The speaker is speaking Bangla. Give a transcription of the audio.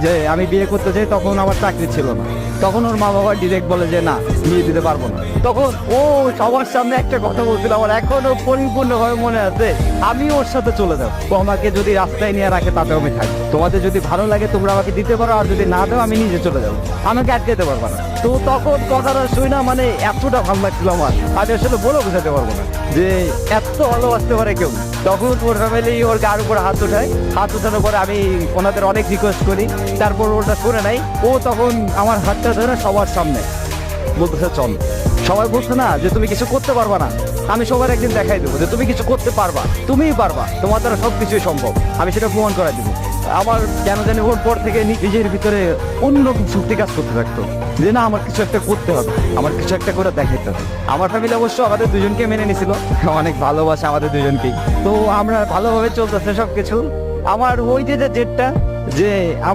যে আমি বিয়ে করতে চাই, তখন আমার চাকরি ছিল না। তখন ওর মা বাবা ডিরেক্ট বলে যে না, বিয়ে দিতে পারবো না। তখন ও সবার সামনে একটা কথা বলছিল, আমার এখনো পরিপূর্ণভাবে মনে আছে। আমি ওর সাথে চলে যাবো, তো আমাকে যদি রাস্তায় নিয়ে রাখে তাতেও আমি থাকি। তোমাদের যদি ভালো লাগে তোমরা আমাকে দিতে পারো, আর যদি না দাও আমি নিজে চলে যাবো, আমাকে আটকাতে পারবো না। তো তখন কথাটা শুই না, মানে এতটা ভালো লাগছিল আমার, আমি আসলে বলে বোঝাতে পারবো না যে এত ভালোবাসতে পারে কেউ। তখন ওর ফ্যামিলি ওর গার উপর হাত উঠায়, হাত উঠানোর পরে আমি ওনাদের অনেক রিকোয়েস্ট করি, তারপর ওটা শুনে নাই। ও তখন আমার হাতটা ধরে সবার সামনে বলতেছে চল। সবাই বলছে না যে তুমি কিছু করতে পারবা না, আমি সবার একদিন দেখাই দেবো যে তুমি কিছু করতে পারবা, তুমিই পারবা, তোমার দ্বারা সবকিছুই সম্ভব, আমি সেটা প্রমাণ করাই দেবো। আমার কেন জানি ওর পর থেকে নিজের ভিতরে অন্যরকম শক্তি কাজ করতে থাকতো যে না, আমার কিছু একটা করতে হবে, আমার কিছু একটা করে দেখাইতে হবে। আমার ফ্যামিলি অবশ্য আমাদের দুজনকে মেনে নিছিল, অনেক ভালোবাসা আমাদের দুজনকেই। তো আমরা ভালোভাবে চলতেছে সবকিছু। আমার ওই যে জেটটা, যে আমার